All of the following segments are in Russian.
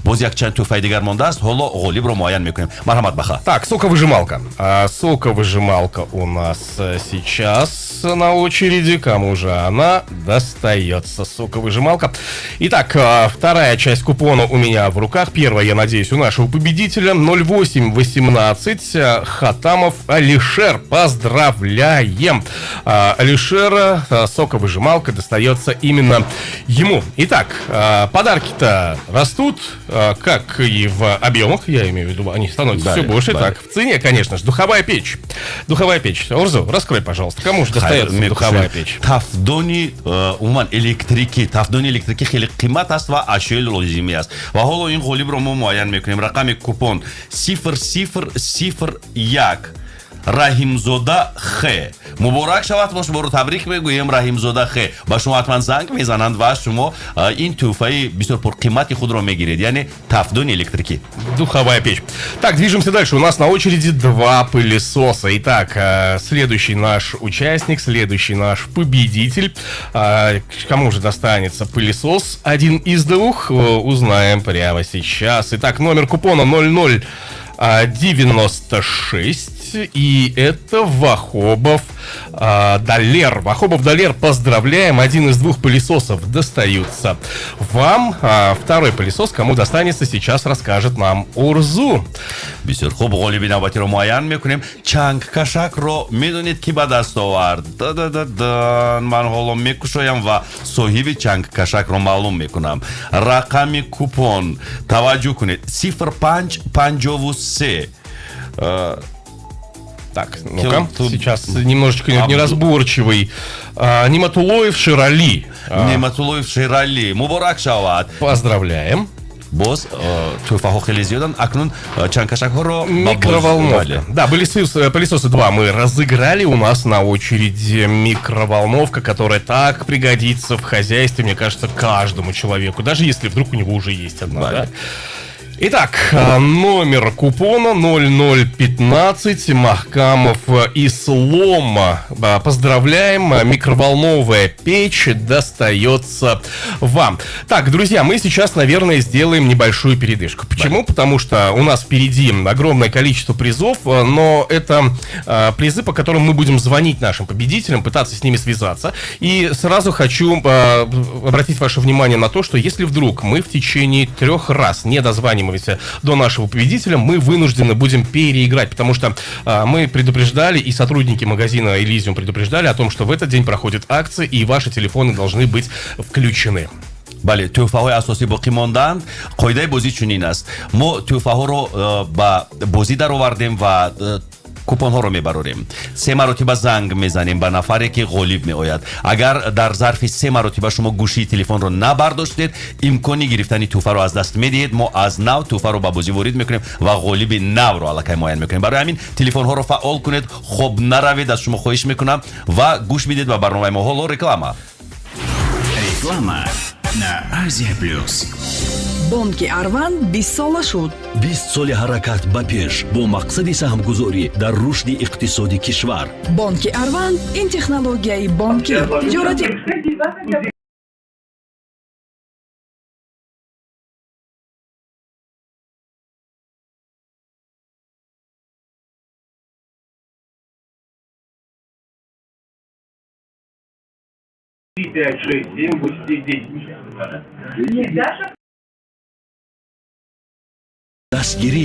боз як чанд туфаи дигар мондааст. ҳоло ғолибро муайян мекунем. Марҳамат баха. Так, соковыжималка. Соковыжималка у нас сейчас на очереди. Кому же она достается? Соковыжималка. Итак, вторая часть купона у меня в руках. Первая, я надеюсь, у нашего победителя. 0818 Хатамов Алишер. Поздравляем! Алишера соковыжималка достается именно ему. Итак, подарки-то растут, как и в объемах, я имею в виду, они становятся все больше. Так, в цене, конечно же, духовая печь. Духовая печь. Орзу, раскрой, пожалуйста, кому же достается духовая печь? Тафдони умуман электрики, тафдони электрики хеле қимат аст ва ашёи лозимӣ аст. Ва ҳоло ин ғолибро мо муайян мекунем. Рақами купон 0001 Раҳимзода Х. Муборак шавад, мо шуморо табрик мегӯем. Раҳимзода Х. Ба шумо ҳатман занг мезананд ва шумо ин тӯҳфаи бисёр пурқимати худро мегиред, яъне тафдони электрики. Духовая печь. Так, движемся дальше. У нас на очереди два пылесоса. Итак, следующий наш участник, следующий наш победитель. Кому же достанется пылесос? Один из двух. Узнаем прямо сейчас. Итак, номер купона 0096. И это Вахобов Далер. Вахобов Далер, поздравляем. Один из двух пылесосов достаются вам. Второй пылесос, кому достанется, сейчас расскажет нам Урзу. бисёр хуб, ғолиби навбатиро муайян мекунем. Чангкашакро медонед ки ба даст овард? Ман ҳоло мекушоям ва соҳиби чангкашакро маълум мекунам. Рақами купон, таваҷҷӯҳ кунед, 0553. Так, ну-ка, сейчас немножечко неразборчивый. Ниматулоев Ширали. Ниматулоев Ширали. Муборак шавад. Поздравляем. Боз тӯҳфаҳо хеле зиёдан. Акнун чангкашакҳоро микроволновка. Да, пылесосы 2 мы разыграли. У нас на очереди микроволновка, которая так пригодится в хозяйстве, мне кажется, каждому человеку, даже если вдруг у него уже есть одна. Да? Итак, номер купона 0015 Махкамов Ислома. Поздравляем, микроволновая печь достается вам. Так, друзья, мы сейчас, наверное, сделаем небольшую передышку. Почему? Да. Потому что у нас впереди огромное количество призов, но это призы, по которым мы будем звонить нашим победителям, пытаться с ними связаться. И сразу хочу обратить ваше внимание на то, что если вдруг мы в течение 3 раз не дозваниваемся до нашего победителя, мы вынуждены будем переиграть, потому что мы предупреждали, и сотрудники магазина Elysium предупреждали о том, что в этот день проходит акция, и ваши телефоны должны быть включены. бале, тӯҳфаҳои асосӣ боқӣ мондаанд. Қоидаи бозӣ чунин аст. Мо тӯҳфаҳоро ба бозӣ даровардем ва купонҳоро мебарорем. 3 маротиба занг мезанем ба нафаре ки ғолиб меояд. Агар дар зарфи 3 маротиба шумо гӯшии телефонро набардоштед, имкони гирифтани тӯҳфаро аз даст медиҳед. Мо аз нав тӯҳфаро ба бозӣ ворид мекунем ва ғолиби навро аллакай муайян мекунем. Барои ҳамин телефонҳоро фаъол кунед, хоб наравед, аз шумо хоҳиш мекунам ва гӯш бидед ба барномаи мо. Ҳоло реклама. Реклама на Азия Плюс. Бонки Арван 20 сола шуд. 20 соли ҳаракат ба пеш бо мақсади саҳмгузорӣ дар рушди иқтисоди кишвар. Бонки Арван ин технологияи бонкӣ тиҷорати Пять, шесть, семь, восемь, девять. дастгирӣ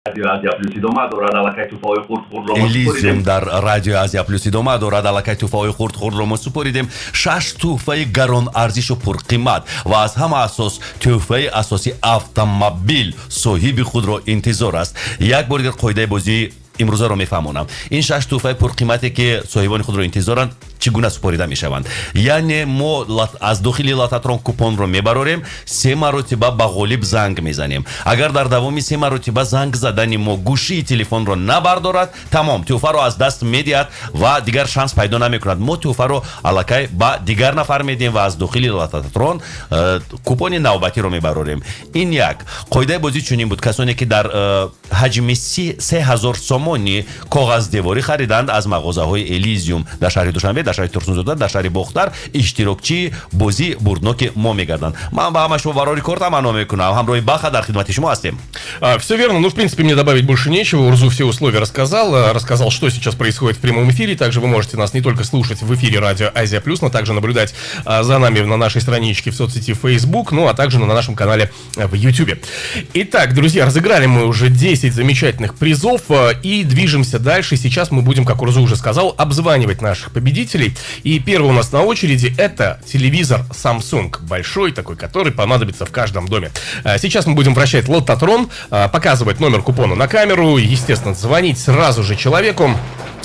Азия плюс идома дорад алакай туфои хурд-хурдро Элизиум дар радио Азия плюс идома дорад алакай туфаҳои хурд-хурдро мо супоридем. 6 туҳфаи гарон арзишу пурқимат ва аз ҳама асос туҳфаи асосӣ автомобил соҳиби худро интизор аст. Як бор дигар қоидаи бозии имрӯзаро мефаҳмонам. Ин 6 туҳфаи пурқимате ки соҳибони худро интизоранд чӣ гуна супорида мешаванд. Яъне мо аз дохили лототрон купонро мебарорем, 3 маротиба ба ғолиб занг мезанем. Агар дар давоми 3 маротиба занг задани мо гӯшии телефонро набардорад, тамом, туҳфаро аз даст медиҳад ва дигар шанс пайдо намекунад. Мо туҳфаро аллакай ба дигар нафар медиҳем ва аз дохили лототрон купони навбатиро мебарорем. Ин як қоидаи бозӣ чунин буд. Касоне ки дар ҳаҷми 3000 сомони коғаздеворӣ хариданд аз мағозаҳои Элизиум дар шаҳри Душанбе, дар шаҳри Турсунзода, дар шаҳри Бохтар иштирокчии бозии бурдноки мо мегарданд. Ман ба ҳама шумо барори кортам ано мекунам. Ҳамроҳи Баха дар хидмати шумо ҳастем. Все верно. Ну, в принципе, мне добавить больше нечего. Урзу все условия рассказал, что сейчас происходит в прямом эфире. Также вы можете нас не только слушать в эфире радио Азия Плюс, но также наблюдать за нами на нашей страничке в соцсети Facebook, ну, а также на нашем канале в YouTube. Итак, друзья, разыграли мы уже 10 замечательных призов и движемся дальше. Сейчас мы будем, как Урзу уже сказал, обзванивать наших победителей. И первый у нас на очереди это телевизор Samsung, большой такой, который понадобится в каждом доме. Сейчас мы будем вращать лототрон, показывать номер купона на камеру, естественно, звонить сразу же человеку.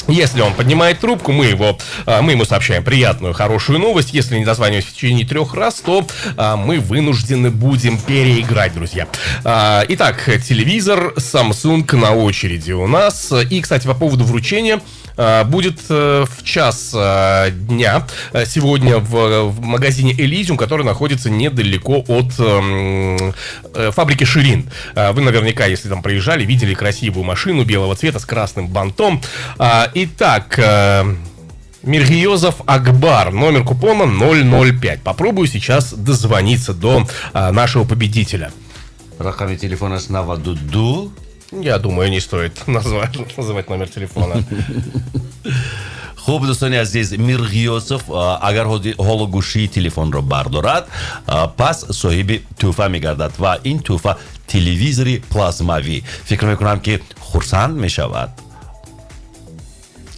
Если он поднимает трубку, мы ему сообщаем приятную, хорошую новость. Если не дозваниваемся в течение 3 раз, то мы вынуждены будем переиграть, друзья. Итак, телевизор Samsung на очереди у нас. И, кстати, по поводу вручения, будет в час дня сегодня в магазине Элизиум, который находится недалеко от фабрики Ширин. Вы наверняка, если там проезжали, видели красивую машину белого цвета с красным бантом. Итак, Миргиозов Акбар, номер купона 005. Попробую сейчас дозвониться до нашего победителя. Рақами телефона снова Дуду. Я думаю, не стоит называть номер телефона. Хуб, дӯстони азиз, Миргиёсов агар ҳоло гӯшии телефонро бардорад, пас соҳиби тӯҳфа мегардад ва ин тӯҳфа телевизори плазмавӣ. Фикр мекунам ки хурсанд мешавад.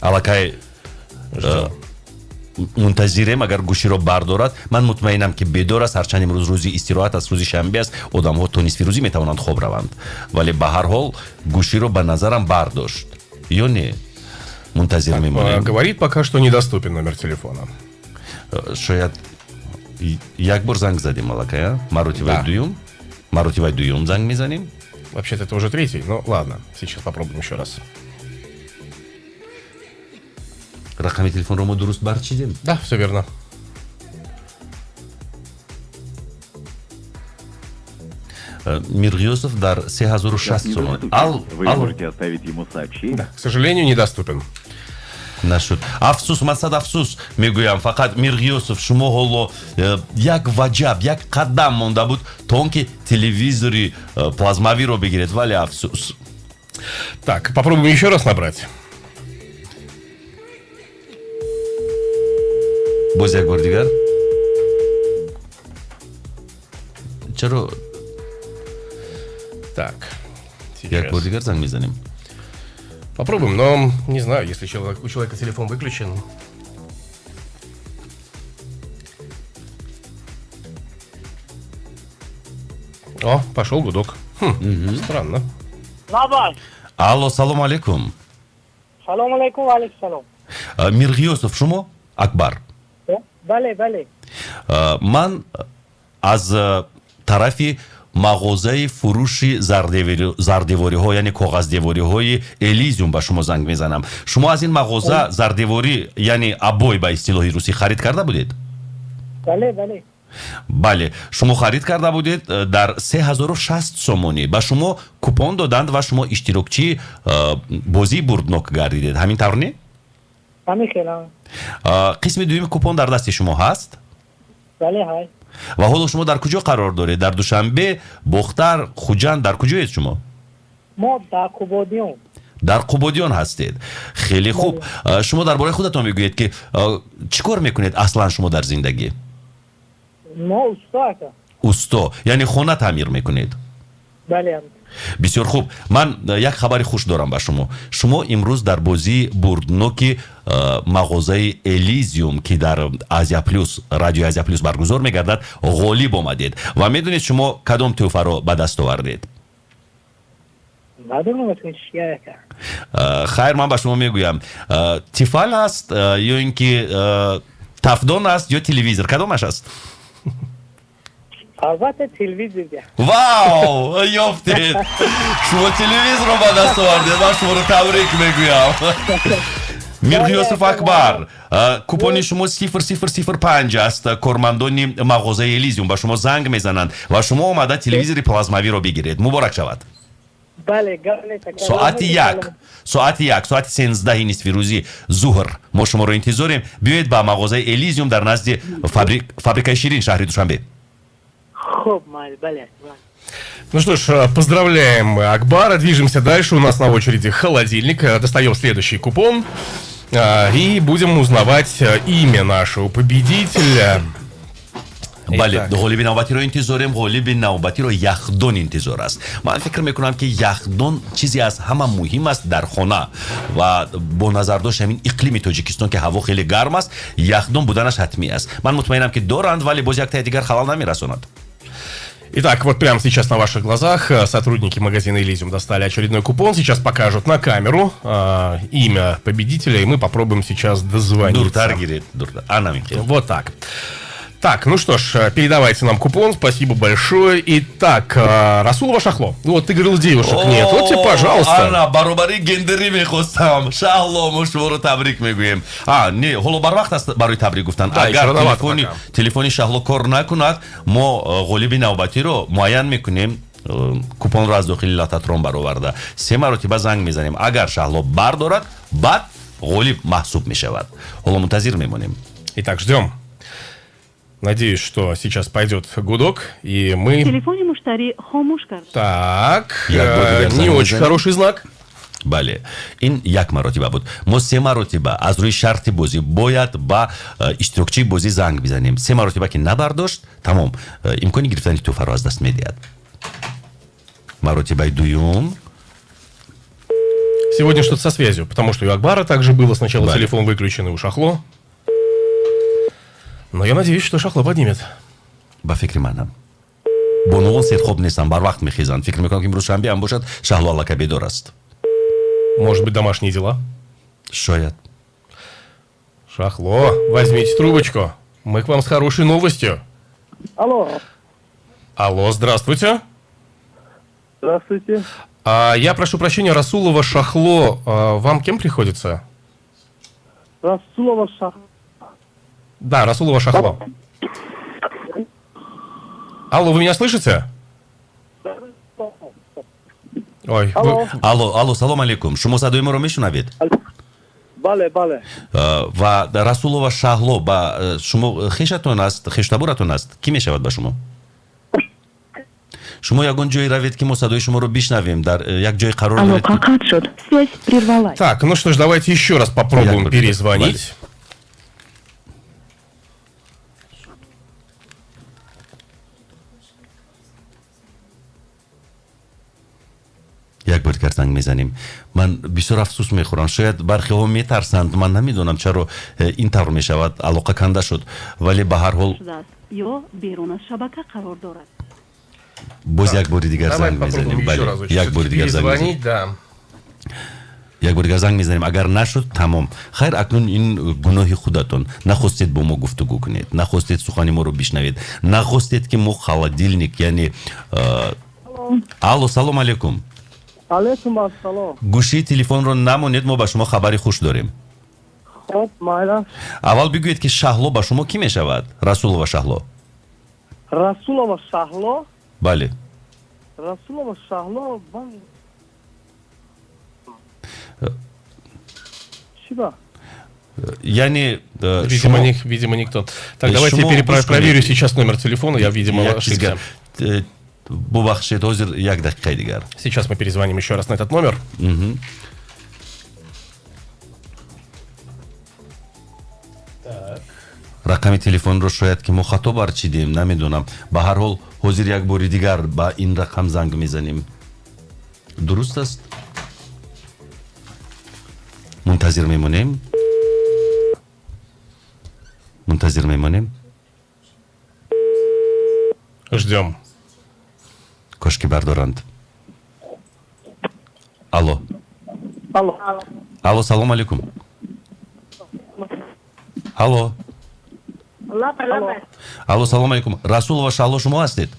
Аллакай мунтазирем агар гӯширо бардорад. Ман мутмаинам ки бедор аст, ҳарчанд имрӯз рӯзи истироҳат аст, рӯзи шанбе аст, одамҳо то нисфи рӯзӣ метавонанд хоб раванд, вале ба ҳар ҳол гӯширо ба назарам бардошт. Ё не? Мунтазир мемонем. Говорит пока, что недоступен номер телефона. Шояд як бор занг задем, аллакай, маротиваи дуюм занг мезанем. Вообще-то это уже 3-й, но ладно, сейчас попробуем еще раз. Рақами телефонро мо дуруст барчидем? Да, все верно. Миргиёсов дар 3060 сомон. Вы можете оставить ему сообщение. Да, к сожалению, недоступен. Нашуд. Афсус, ман сад афсус мегӯям, фақат Миргиёсов, шумо ҳоло як ваҷаб, як қадам монда буд то он ки телевизори плазмавиро бигиред, вале афсус. Так, попробуем еще раз набрать. Боз як бор дигар. Чаро Так, як бор дигар занг мезанем? Попробуем, но не знаю, если у человека телефон выключен. О, пошел гудок. Странно. Алло, салом алейкум. Салом алейкум, алейкум салом. Миргиёсов шумо? Акбар. Бале. Ман аз тарафи мағозаи фурӯши зардевориҳо, яъне коғаздевориҳои Элизиум ба шумо занг мезанам. Шумо аз ин мағоза зардевори, яъне абой ба истилоҳи русӣ харид карда будед? Бале. Бале, шумо харид карда будед дар 3060 сомонӣ. Ба шумо купон доданд ва шумо иштирокчии бозии бурднок гардидед. Ҳамин тавр не? Ҳамин хелам. қисми дуюми купон дар дасти шумо ҳаст? Бале, ҳай. ва ҳоло шумо дар куҷо қарор доред? Дар Душанбе, Бохтар, Хуҷанд, дар куҷоед шумо? Мо дар Қубодиён. Дар Қубодиён ҳастед. Хеле хуб. Шумо дар бораи худатон мегӯед ки чӣ кор мекунед аслан шумо дар зиндагӣ? Мо усто ака. Усто, яъне хона таъмир мекунед? Бале. бисёр хуб. Ман як хабари хуш дорам ба шумо. Шумо имрӯз дар бозии бурдноки мағозаи Элизиум ки дар Азия Плюс, радио Азия Плюс баргузор мегардад, ғолиб омадед ва медонед шумо кадом тӯҳфаро ба даст овардед? ندارم از این چیه که хайр, ман ба шумо мегӯям, тифал аст ё ин ки тафдон аст ё телевизор, кадомаш аст? البته تلویزیون دیگه вау, ёфтед, шумо телевизорро ба даст овардед. ман шуморо табрик мегӯям. мирғиёсов акбар, купони шумо 0005 аст. кормандони мағозаи Элизиум ба шумо занг мезананд ва шумо омада телевизори плазмавиро бигиред. муборак шавад. بله گله соати 13 нисфи рӯзи зуҳр мо шуморо интизорем. биёед ба мағозаи Элизиум дар назди фабрикаи ширин шаҳри Душанбе. خوب مال بله Ну что ж, поздравляем Акбара. Движемся дальше. У нас на очереди холодильник. Достаем следующий купон. И будем узнавать имя нашего победителя. бале, ғолиби навбатиро интизорем. ғолиби навбатиро яхдон интизор аст. ман фикр мекунам ки яхдон чизе аз ҳама муҳим аст дар хона ва бо назар дошт ҳамин иқлими Тоҷикистон ки ҳаво хеле гарм аст, яхдон буданаш ҳатмӣ аст. ман мутмаинам ки доранд, вале боз як тайи дигар халал намерасонад. Итак, вот прямо сейчас на ваших глазах сотрудники магазина Элизиум достали очередной купон. Сейчас покажут на камеру имя победителя, и мы попробуем сейчас дозвониться. Вот так. Так, ну что ж, передавайте нам купон, спасибо большое. Итак, Расулова Шахло. Вот ты говорил, девушек нет. Вот тебе, пожалуйста. Ана, баробари гендери мехостам. Шахло, мы шумо табрик мегӯем. Не, ҳоло бар вақт аст барои табрик гуфтан. Агар телефони Шахло кор накунад, мо ғолиби навбатиро муайян мекунем. купонро аз дохили лататрон бароварда 3 маротиба занг мезанем. агар Шахло бардорад, баъд ғолиб маҳсуб мешавад. ҳоло мунтазир мемонем. Итак, ждем. Надеюсь, что сейчас пойдет гудок, и мы... Так, не очень хороший знак. бале, ин як маротиба буд. мо 3 маротиба аз рӯи шарти бозӣ бояд ба иштирокчии бозӣ занг бизанем. 3 маротиба ки набардошт, тамом, имкони гирифтани тӯҳфаро аз даст медиҳад. маротибаи дуюм. Сегодня что-то со связью, потому что и у Акбара также было сначала телефон выключен, и у Шахло. Но я надеюсь, что Шахло поднимет. ба фикри манам. бо нуғон сед хоб нестам, бар вақт мехизанд. фикр мекунам ки имрӯз шанбе ҳам бошад, Шахло аллакай бедор аст. Может быть, домашние дела? Шояд. Шахло, возьмите трубочку. Мы к вам с хорошей новостью. Алло. Алло, здравствуйте. Здравствуйте. Я прошу прощения, Расулова Шахло, вам кем приходится? Расулова Шахло. Да, Расулова Шахло. Алло, вы меня слышите? Ой, алло, салом алейкум. Шумо садои моро мешунавед? бале ва Расулова Шахло ба шумо хешатон аст, хештабуратон аст. Ки мешавад ба шумо? шумо ягон ҷое равед ки мо садои шуморо бишнавем, дар як ҷое қарор доред. Алло, шуд. Связь прервалась. Так, ну что ж, давайте еще раз попробуем перезвонить. як бор дигар занг мезанем. ман бисёр афсус мехӯрам. шояд бархеҳо метарсанд. ман намедонам чаро ин тавр мешавад. алоқа канда шуд. вале ба ҳар ҳол ё берун аз шабака қарор дорад. боз як бори дигар занг мезанем. як бори дигар занг мезанем. як бори дигар занг мезанем. агар нашуд, тамом. хайр, акнун ин гуноҳи худатон. нахостед бо мо гуфтугӯ кунед, нахостед сухани моро бишнавед, нахостед ки мо холодильник, яъне алло, салом алейкум. алейкум ассалом. гӯшии телефонро намонед, мо ба шумо хабари хуш дорем. хуб, майла. аввал бигӯед ки Шахло ба шумо кӣ мешавад? Расулова Шахло. расулова Шахло. бале. расулова Шахло. чиба? яъне Видимо, никто. Так, давайте я проверю сейчас номер телефона. Я, видимо, ошибся. бубахшед, ҳозир як дақиқаи дигар. Сейчас мы перезвоним еще раз на этот номер. Так. рақами телефонро шояд ки мо хато барчидем, намедонам. ба ҳар ҳол ҳозир як бори дигар ба ин рақам занг мезанем. дуруст аст. Мунтазир мемонем. Ждем. Кошки бардоранд. Алло. Алло. Салом алейкум. Алло, салом алейкум. Расулова Шахло шумо ҳастед?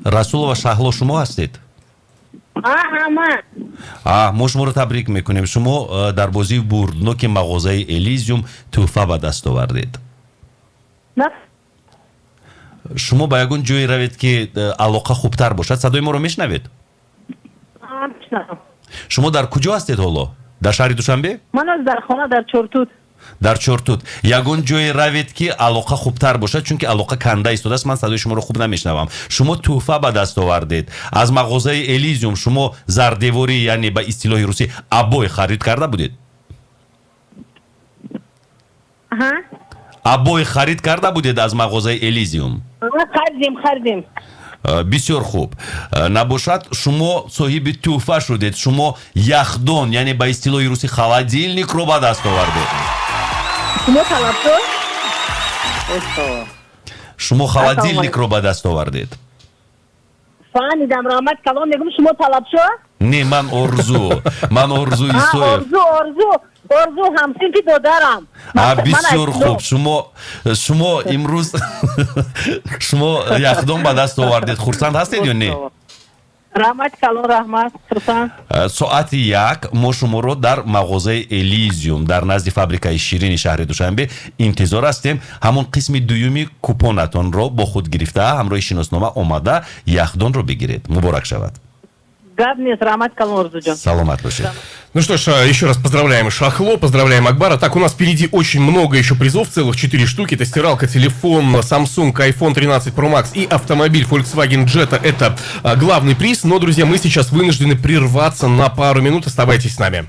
Расулова Шахло шумо ҳастед? мо шуморо табрик мекунем. Шумо дар бозии бурдноки мағозаи Элизиум тӯҳфа ба даст овардед. шумо ба ягон ҷое равед ки алоқа хубтар бошад. Садои моро мешнавед? шумо дар куҷо ҳастед ҳоло? дар шаҳри Душанбе? Ман дар хона дар Чортут. дар Чортут. ягон ҷое равед ки алоқа хубтар бошад, чунки алоқа канда истодааст. ман садои шуморо хуб намешнавам. шумо тӯҳфа ба даст овардед. аз мағозаи Элизиум шумо зардевори, яъне ба истилоҳи русӣ абой харид карда будед? абой харид карда будед аз мағозаи Элизиум? Хардим. бисёр хуб. Набошад шумо соҳиби тӯҳфа шудед. шумо яхдон, яъне ба истилоҳи русӣ холодильникро ба даст овардед. шумо холодильникро ба даст овардед. фаҳмидам. раҳмат калом мегӯм шумо талабшо? Не, ман орзу Исоев. орзу ҳамсинфи додарам. бисёр хуб. шумо имрӯз шумо яхдон ба даст овардед. хурсанд ҳастед ё не? раҳмат калом. раҳмат. хурсанд. соати 1 мо шуморо дар мағозаи Элизиум дар назди фабрикаи ширини шаҳри Душанбе интизор ҳастем. ҳамон қисми дуюми купонатонро бо худ гирифта ҳамроҳи шиноснома омада яхдонро бигиред. муборак шавад. гап нест. раҳмат калом Орзуҷон. саломат бошед. Ну что ж, еще раз поздравляем Шахло, поздравляем Акбара. Так, у нас впереди очень много еще призов, целых 4 штуки. Это стиралка, телефон, Samsung, iPhone 13 Pro Max и автомобиль Volkswagen Jetta. Это главный приз. Но, друзья, мы сейчас вынуждены прерваться на пару минут. Оставайтесь с нами.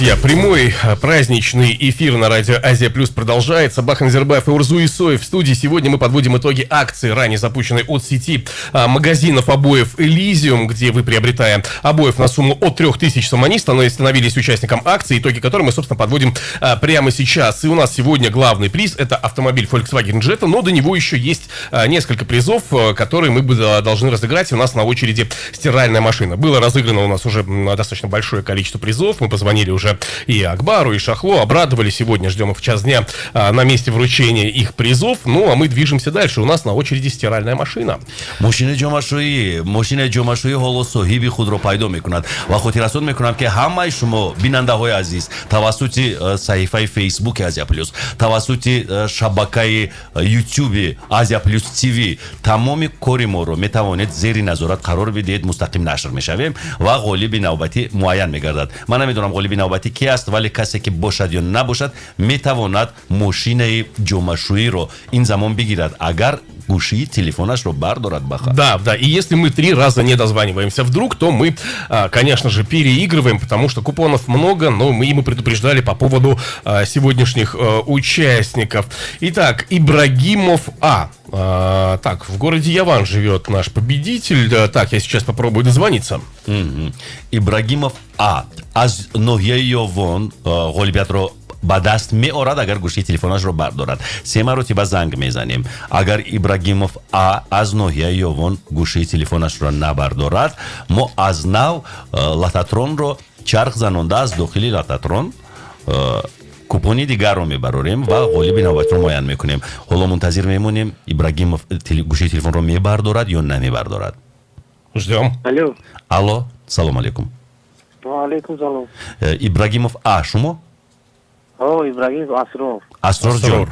Друзья, прямой праздничный эфир на радио Азия Плюс продолжается. Бахан Назарбаев и Урзу Исоев в студии. Сегодня мы подводим итоги акции, ранее запущенной от сети магазинов обоев Элизиум, где вы, приобретая обоев на сумму от 3000 сомани, становились участником акции, итоги которой мы, собственно, подводим прямо сейчас. И у нас сегодня главный приз — это автомобиль Volkswagen Jetta, но до него еще есть несколько призов, которые мы должны разыграть. У нас на очереди стиральная машина. Было разыграно у нас уже достаточно большое количество призов. Мы позвонили уже же, и Акбару, и Шахло обрадовали. Сегодня ждем их в час дня на месте вручения их призов. Ну, а мы движемся дальше. У нас на очереди стиральная машина. ماشین جمعشویی حالا صاحبی خود را پیدا میکند و خاطررسانی میکنم که همه شما بیننده های عزیز توسط صفحه فیسبوک آزیا پلوس، توسط شبکه یوتیوب آزیا پلوس تیوی تمام کاری ما رو میتوانید زیر نظارت قرار بدید. مستقیم نشر میشویم و غالب نوبتی معین میگردد. من نمیدونم غالب نوبتی کی است، ولی کسی که باشد یا نباشد میتواند ماشین جمعشویی رو این زمان بگیرد اگر گوشی телефонаш رو бардорад баха. Да, да, и если мы 3 раза не дозваниваемся вдруг, то мы, конечно же, переигрываем, потому что купонов много, но мы предупреждали по поводу сегодняшних участников. Итак, Ибрагимов А. Так, в городе Яван живет наш победитель. Так, я сейчас попробую дозвониться. ибрагимов А. از ناحیه یاوان غالبیت رو با دست می آورد اگر گوشی تلفنش رو بردارد. 3 مرتبه زنگ میزنیم. اگر ابراهیموف آ از ناحیه یاوان گوشی تلفنش رو نبردارد، ما از نو لاتاترون رو چرخ زننده از داخل لاتاترون کوپونی دیگر رو میبریم و غالب نوبت رو معین میکنیم. حالا منتظر میمونیم ابراهیموف گوشی تلفن رو میبردارد یا نمیبردارد. Ждем. الو، سلام علیکم. و علیکم سلام. ابراهیموف آ شما؟ ابراهیم اسرار جان،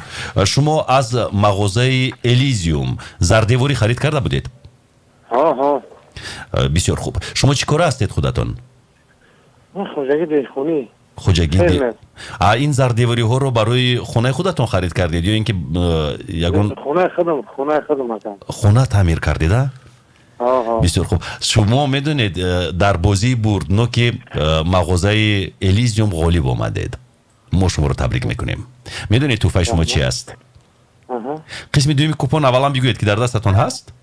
شما از مغازه الیزیوم زردیواری خرید کرده بودید؟ ها. بسیار خوب. شما چی کاره هستید خودتون؟ خوجگی دلخونی. خوجگی این زردیواری ها رو برای خونه خودتون خرید کردید یا اینکه یگون خونه خودم خونه تعمیر کردید؟ بسیار خوب. شما میدونید در بازی بوردنو که مغازه الیزیوم غالب آمدید. ما شما رو تبریک میکنیم. میدونید توفای شما چی است؟ قسم دومی کوپون اولا بگویید که در دستتون هست؟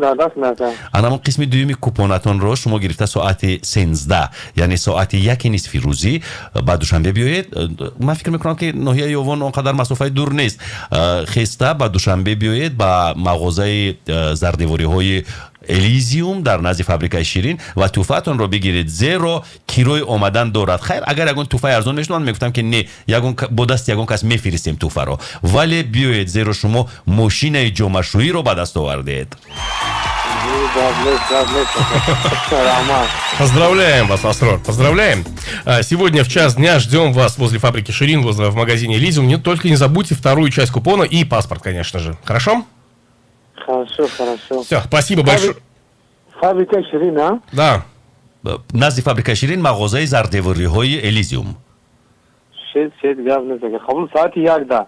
در دست نده. اما قسم دومی کوپونتون رو شما گرفته ساعت 13 یعنی ساعت 1 نصف روزی بعد دوشنبه بیایید. من فکر میکنم که ناحیه یاوان اونقدر مسافت دور نیست. خسته بعد دوشنبه بیایید با مغازه زردیواری های الیزیوم در نزد فابریکه شیرین و توفه‌تون رو بگیرید، زیرا کیروی اومدن دارد. خیر اگر یگون توفه ارزان میشد من میگفتم که نه، یگون با دست یگون کس میفرستیم توفه رو، ولی بیایید زیرا شما ماشین جمعشویی رو به دست آوردید. Поздравляем вас, Асрор, поздравляем. Сегодня в час дня ждем вас возле фабрики Ширин, в магазине Элизиум. Только не забудьте вторую часть купона и паспорт, конечно же. Хорошо? Хорошо. Все, спасибо большое. فابریکه شیرین ها؟ Да. نزد فابریکه شیرین مغازه زردیواری های الیزیوم. شد گپ نزده. قبول ساعت 11.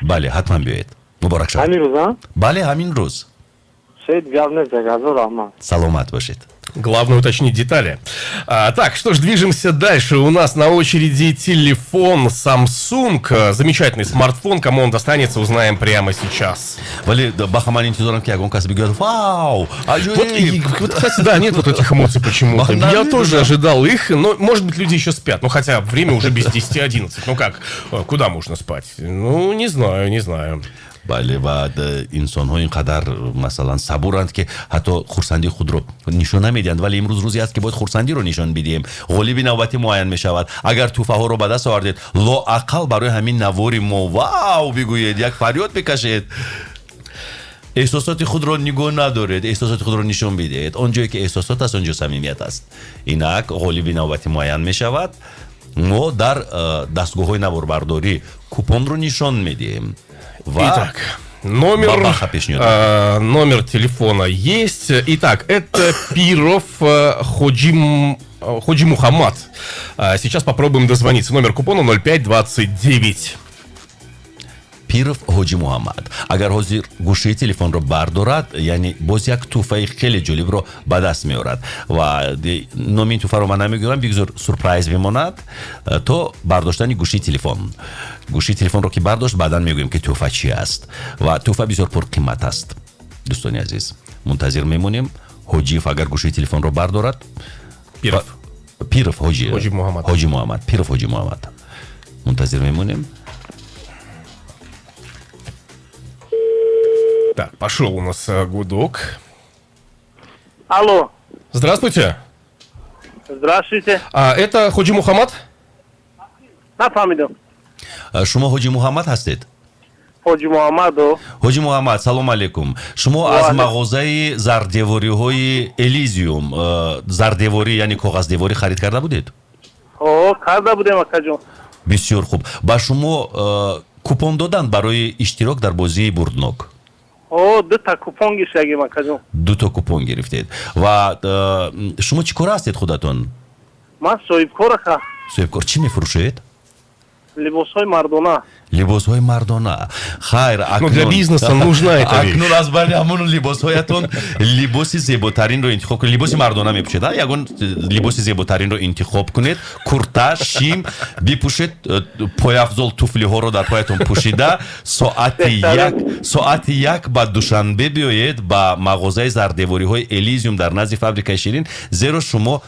بله حتما بیایید. مبارک شد. همین روز ها؟ بله همین روز. شد گپ نزده. از رحمت. سلامت باشید. Главное уточнить детали. Так, что ж, движемся дальше. У нас на очереди телефон Samsung. Замечательный смартфон. Кому он достанется, узнаем прямо сейчас. ولی بخوام من انتظارم که اگه کسی بگه واو Вот, кстати, да, нет вот этих эмоций почему-то. Я тоже ожидал их, но, может быть, люди еще спят. Ну, хотя время уже без 10:11. Ну как, куда можно спать? Ну, не знаю. بله و انسان ها اینقدر مثلا صبورند که حتی خورسندی خود رو نشون نمیدند، ولی امروز روزی است که باید خورسندی رو نشون بدیم. غالب نوبتی معین می شود. اگر توفه ها رو به دست آوردید لااقل برای همین نواری ما واو بگویید، یک فریاد بکشید. احساسات خود رو نگاه ندارید، احساسات خود رو نشون بدید. اونجایی که احساسات است اونجا صمیمیت است. اینک غالب نوبتی معین می شود. ما در دستگاه های نواربرداری کوپون رو نشون میدیم. Итак, номер телефона есть. Итак, это Пиров Ходжи Мухаммад. Сейчас попробуем дозвониться. Номер купона 0529. پیرف حاجی محمد اگر حاضر گوشی تلفن رو بردارد یعنی باز یک توفه خیلی جالب رو به دست میارد و نام این توفه رو من نمیگم، بگذار سورپرایز بماند تو برداشتن گوشی تلفن رو که برداشت بعدا میگویم که توفه چی است و توفه بسیار پر قیمت است. دوستان عزیز منتظر میمونیم. حاجی اگر گوشی تلفن رو بردارد پیرف حاجی محمد پیرف حاجی محمد منتظر میمونیم. Так, пошел у нас гудок. Алло. Здравствуйте. Здравствуйте. Это Ходжи Мухаммад? نفهمیدم. شما حاجی محمد هستید؟ حاجی محمد. حاجی محمد سلام علیکم. شما از مغازه زردیواری های الیزیوم زردیواری یعنی کاغذ دیواری خرید کرده بودید؟ کرده بودیم اکا جون. بسیار خوب. با شما کوپن دادن برای اشتراک در بازی بردنوک؟ 2 تا کوپن گرفتیم اکا جون. 2 تا کوپن گرفتید. و شما چی کار هستید خودتون؟ من صاحب کار اکا. صاحب کار چی میفروشید؟ لباس های مردانه. لباس های مردانه. خیر اکنون для бизнеса нужна эта вещь. اکنون از بین همون لباس هایتون لباس زیباترین رو انتخاب کنید. لباس مردانه میپوشید. یگون لباس زیباترین رو انتخاب کنید. کورتا شیم بپوشید. پای افضل توفلی ها رو در پایتون پوشیده. ساعت یک بعد دوشنبه بیایید با مغازه زردیواری های الیزیوم در نزد فابریکه شیرین زیرا شما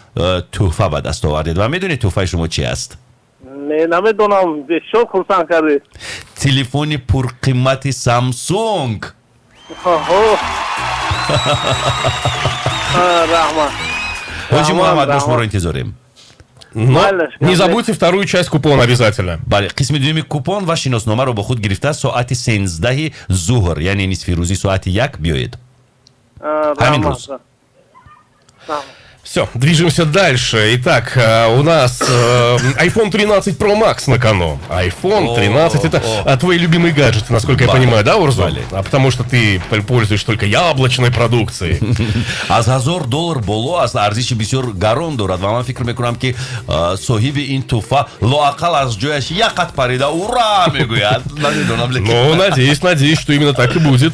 تحفه به دست آوردید. و میدونید تحفه شما چی است؟ نمیدونم. بسیار خرسند کردی. تلفن پر قیمت سامسونگ. رحمت. حاجی محمد ما شما رو انتظاریم. Но не забудьте вторую часть купона обязательно. بله قسم دوم کوپن و شناسنامه رو با خود گرفته ساعت 13 ظهر یعنی نصف روزی ساعت 1 بیایید. همین روز. Все, движемся дальше. Итак, у нас iPhone 13 Pro Max на кону. iPhone 13 это твои любимые гаджеты, насколько я понимаю, да, Урзу? Потому что ты пользуешься только яблочной продукцией. از $1000 боло аст арзиши бисёр гарон дорад ва ман фикр мекунам ки соҳиби ин туҳфа лоақал аз ҷояш як қад парида ура мегӯяд. Ну, надеюсь, что именно так и будет.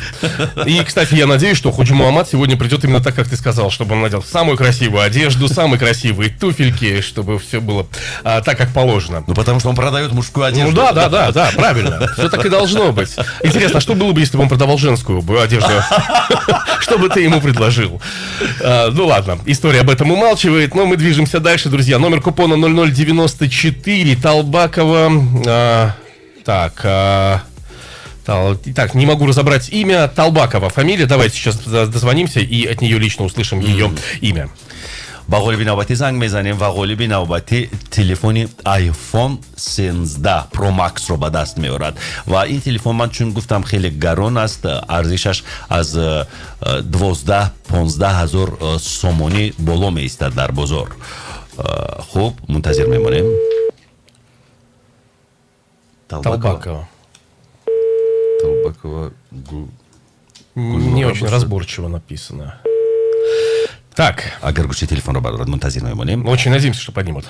И, кстати, я надеюсь, что Ходжи Мухаммад сегодня придет именно так, как ты сказал, чтобы он надел самую красивую одежду, самые красивые туфельки, чтобы все было так, как положено. Ну, потому что он продает мужскую одежду. Ну да, правильно. Все так и должно быть. Интересно, а что было бы, если бы он продавал женскую одежду? Что бы ты ему предложил? Ну ладно, история об этом умалчивает, но мы движемся дальше, друзья. Номер купона 0094 Толбакова. Так, не могу разобрать имя. Толбакова фамилия. Давайте сейчас дозвонимся и от нее лично услышим ее имя. با غالبی نوبتی زنگ میزنیم و غالبی نوبتی تلفن آیفون 13 پرو مکس رو به دست میارد و این تلفن من چون گفتم خیلی گران است ارزشش از 12-15 هزار سومونی بالا میایستد در بازار. خوب منتظر میمونیم. Толбакова. Не очень разборчиво написано. Так. اگر گوشی تلفن رو بردارد منتظر میمونیم. Очень надеемся, что поднимут.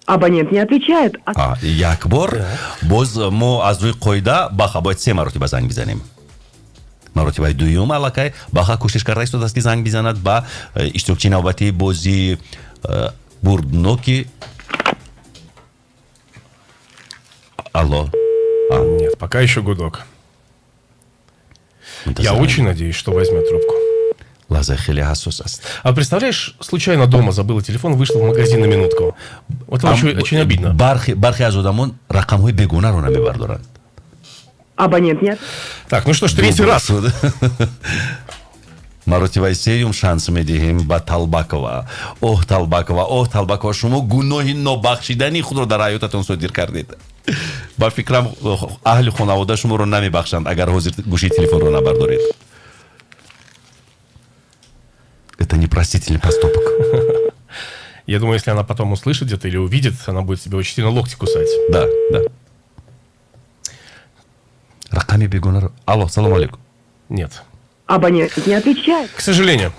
Абонент не отвечает. یک بار باز ما از روی قاعده باید 3 مرتبه زنگ بزنیم. مرتبه دوم علاقه باید کوشش کرده است که زنگ بزند با اشتراکچی نوبتی بازی بردنوکی. Алло. Нет, пока еще гудок. Я очень надеюсь, что возьмет трубку. لحظه خیلی حساس است. А представляешь, случайно дома забыла телефон, вышла в магазин на минутку. Вот это очень обидно. برخی از آدمان رقم‌های بیگانه رو نمیبردارند. Абонент нет. Так, ну что ж, третий раз. مرتبه سوم شانس میدهیم با طلبکова. اوه طلبکова شما گناه نابخشیدنی خود رو در حیاتتون صادر کردید. با فکرم اهل خانواده شما رو نمیبخشند اگر حاضر گوشی تلفن رو نبردارید. Это непростительный поступок. Я думаю, если она потом услышит где-то или увидит, она будет себе очень сильно локти кусать. Да. Раками бегунар. Алло, салам алейкум. Нет. Абонент не отвечает. К сожалению,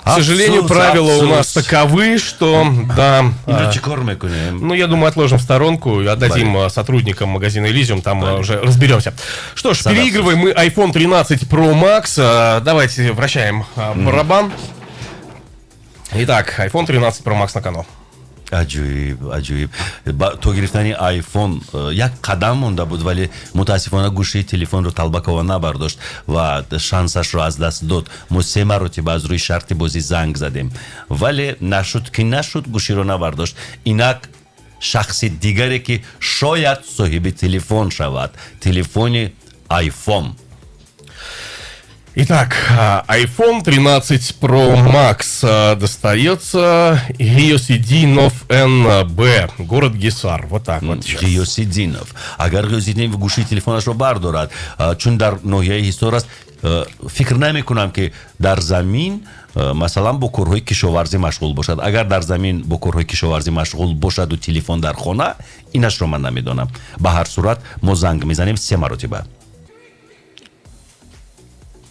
правила у нас таковы, что да. Ну, я думаю, отложим в сторонку и отдадим сотрудникам магазина Elysium, там уже разберемся. Что ж, переигрываем мы iPhone 13 Pro Max. Давайте вращаем барабан. Итак, iPhone 13 Pro Max на кону. عجیب تو گرفتن آیفون یک قدم مونده بود ولی متاسفانه گوشی تلفن رو طلبکova نبرداشت و شانسش رو از دست داد. ما 3 مرتبه از روی شرط بازی زنگ زدیم ولی نشد گوشی رو نبرداشت. اینک شخص دیگری که شاید صاحب تلفن شود، تلفن آیفون. Итак, iPhone 13 Pro Max достается Гиосидинов НБ, город Гисар. Вот так вот сейчас. Гиосидинов. Агар Гиосидинов гуши телефонашро бардорад, чун дар ноҳияи Ҳисор аст, фикр намекунам ки дар замин масалан бо корҳои кишоварзӣ машғул бошад. Агар дар замин бо корҳои кишоварзӣ машғул бошаду телефон дар хона, инашро ман намедонам. Ба ҳар сурат мо занг мезанем 3 маротиба.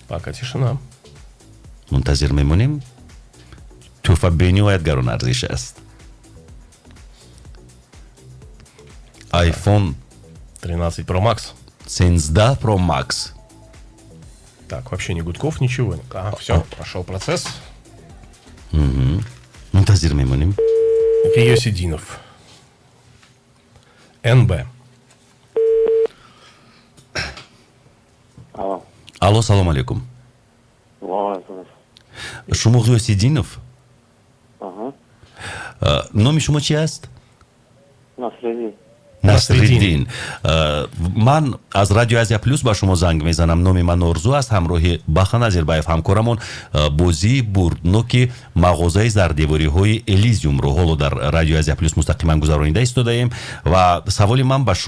Пока тишина. Мунтазир мемонем. Туҳфа бениҳоят арзиш аст. iPhone 13 Pro Max. 13 Pro Max. Так, вообще ни гудков, ничего. Ага, все, прошел процесс. Мунтазир мемонем. Гиосидинов НБ. Алло, салом алейкум. Шумо Гиосидинов? Номи шумо чи аст? Насриддин. Ман аз Радио Азия Плюс ба шумо занг мезанам. Номи ман Орзу аст. ҳамроҳи Бахан Азербаев ҳамкорамон бозии бурдноки мағозаи зардевориҳои Элизиумро ҳоло дар Радио Азия Плюс мустақиман гузаронида истодаем ва саволи ман ба шумо